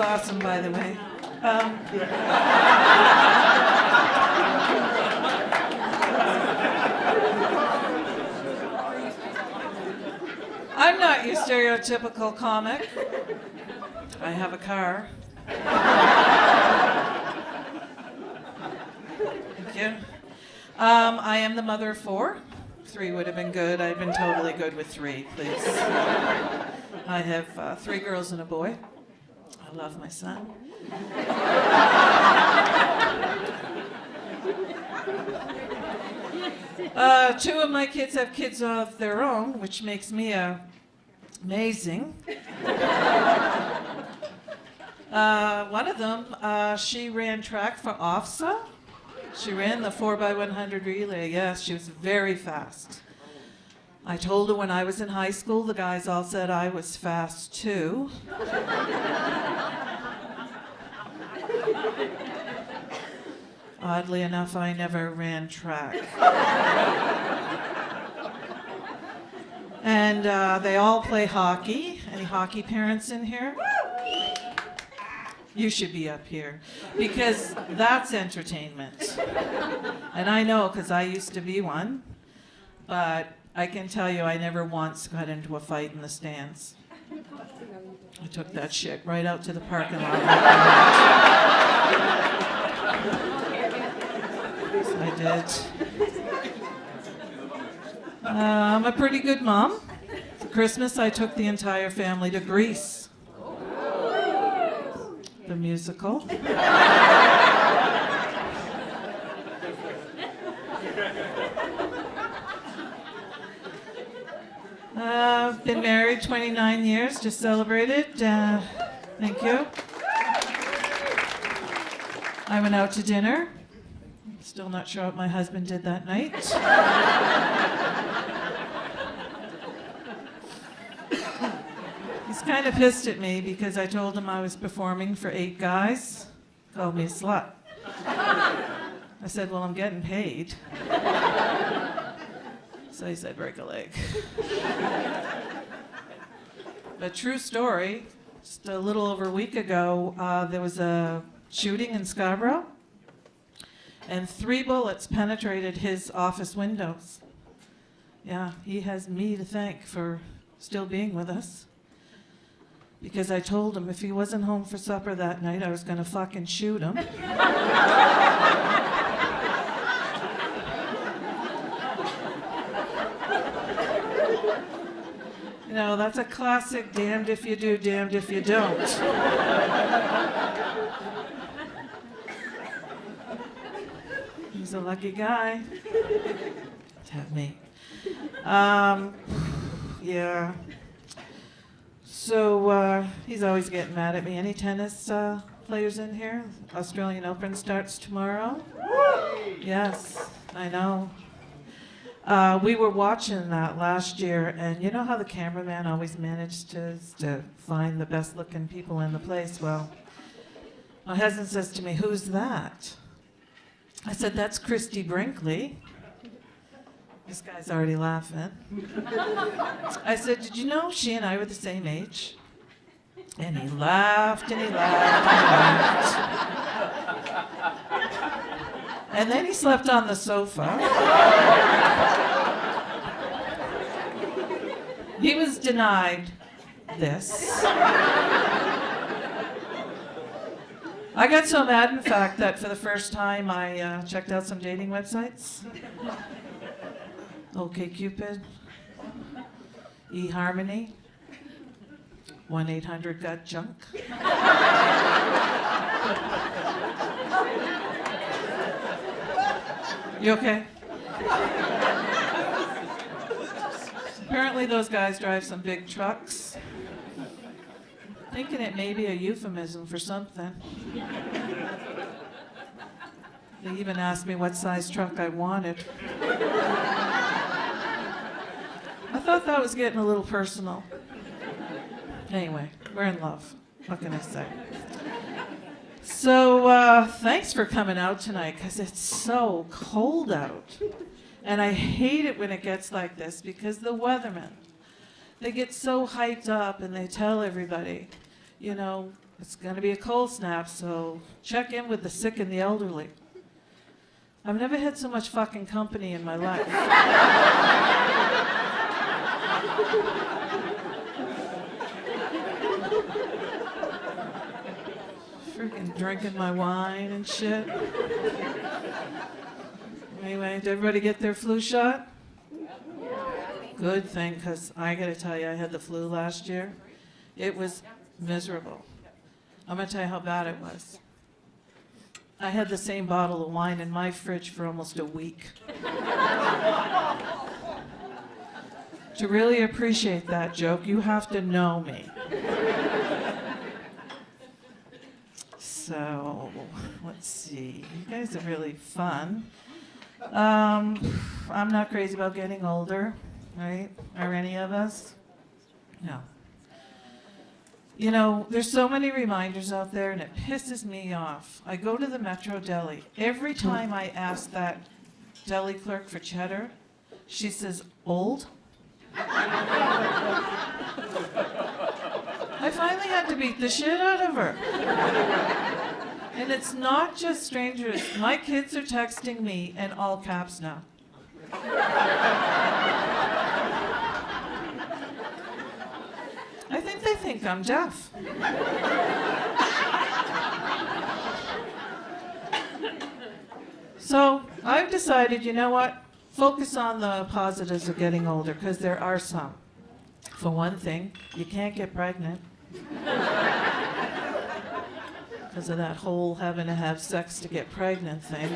awesome, by the way. I'm not your stereotypical comic. I have a car. Thank you. I am the mother of 4. 3 would have been good. I've been totally good with 3, please. I have 3 girls and a boy. I love my son. 2 of my kids have kids of their own, which makes me amazing. One of them, she ran track for OFSA. She ran the 4x100 relay. Yes, she was very fast. I told her when I was in high school, the guys all said I was fast too. Oddly enough, I never ran track. And they all play hockey. Any hockey parents in here? You should be up here, because that's entertainment. And I know, because I used to be one, but I can tell you I never once got into a fight in the stands. I took that shit right out to the parking lot. Yes, I did. I'm a pretty good mom. For Christmas, I took the entire family to Greece. The musical. I've been married 29 years, just celebrated. Thank you. I went out to dinner. Still not sure what my husband did that night. He's kind of pissed at me because I told him I was performing for 8 guys. Called me a slut. I said, well, I'm getting paid. So he said, break a leg. But true story, just a little over a week ago, there was a shooting in Scarborough, and 3 bullets penetrated his office windows. Yeah, he has me to thank for still being with us. Because I told him if he wasn't home for supper that night, I was going to fucking shoot him. You know, that's a classic damned if you do, damned if you don't. He's a lucky guy to have me. Yeah. So he's always getting mad at me. Any tennis players in here? Australian Open starts tomorrow. Yes, I know. We were watching that last year, and you know how the cameraman always managed to find the best looking people in the place? Well, my husband says to me, who's that? I said, that's Christy Brinkley. This guy's already laughing. I said, did you know she and I were the same age? And he laughed and he laughed and he laughed. And then he slept on the sofa. He was denied this. I got so mad, in fact, that for the first time I checked out some dating websites. OkCupid, eHarmony, 1-800-GOT-JUNK. You okay? Apparently those guys drive some big trucks. Thinking it may be a euphemism for something. They even asked me what size truck I wanted. I thought that was getting a little personal. Anyway, we're in love. What can I say? So, thanks for coming out tonight, because it's so cold out. And I hate it when it gets like this, because the weathermen, they get so hyped up and they tell everybody, you know, It's going to be a cold snap, so check in with the sick and the elderly. I've never had so much fucking company in my life. Freaking drinking my wine and shit. Anyway, did everybody get their flu shot? Good thing, because I got to tell you, I had the flu last year. It was miserable. I'm going to tell you how bad it was. I had the same bottle of wine in my fridge for almost a week. To really appreciate that joke, you have to know me. So, let's see. You guys are really fun. I'm not crazy about getting older, right? Are any of us? No. You know, there's so many reminders out there, and it pisses me off. I go to the Metro Deli. Every time I ask that deli clerk for cheddar, she says, old? I finally had to beat the shit out of her. And it's not just strangers. My kids are texting me in all caps now. I think they think I'm deaf. So I've decided, you know what? Focus on the positives of getting older, because there are some. For one thing, you can't get pregnant. Because of that whole having to have sex to get pregnant thing.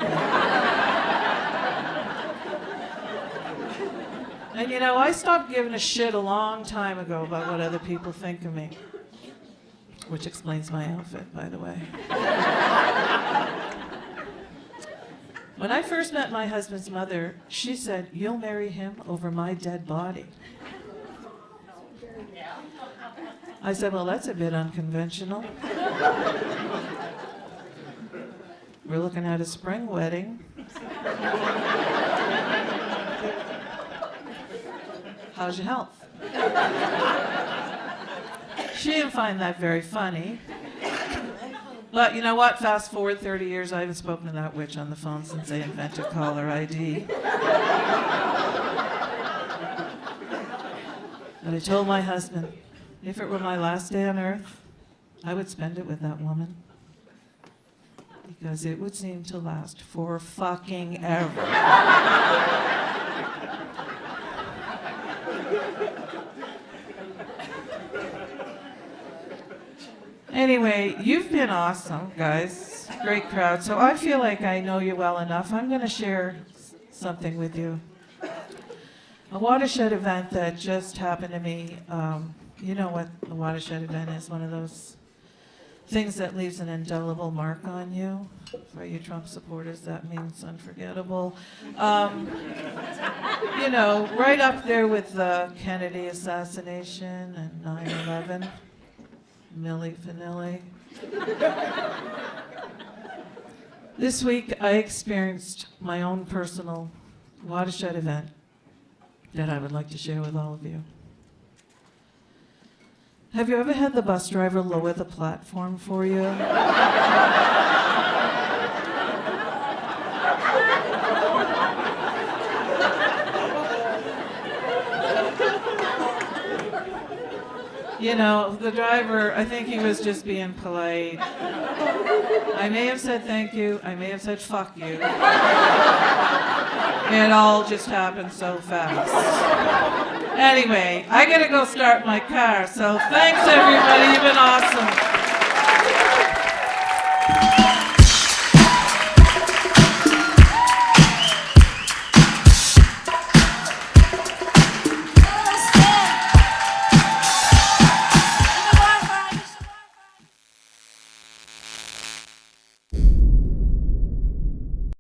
And you know, I stopped giving a shit a long time ago about what other people think of me. Which explains my outfit, by the way. When I first met my husband's mother, she said, "You'll marry him over my dead body." I said, "Well, that's a bit unconventional. We're looking at a spring wedding. How's your health?" She didn't find that very funny. But you know what? Fast forward 30 years, I haven't spoken to that witch on the phone since they invented caller ID. But I told my husband, if it were my last day on earth, I would spend it with that woman. Because it would seem to last for fucking ever. Anyway, you've been awesome, guys. Great crowd. So I feel like I know you well enough. I'm going to share something with you. A watershed event that just happened to me. You know what a watershed event is, one of those things that leaves an indelible mark on you. For you Trump supporters, that means unforgettable. You know, right up there with the Kennedy assassination and 9/11. Milli Vanilli. This week I experienced my own personal watershed event that I would like to share with all of you. Have you ever had the bus driver lower the platform for you? You know, the driver, I think he was just being polite. I may have said thank you, I may have said fuck you. It all just happened so fast. Anyway, I gotta go start my car, so thanks everybody, you've been awesome.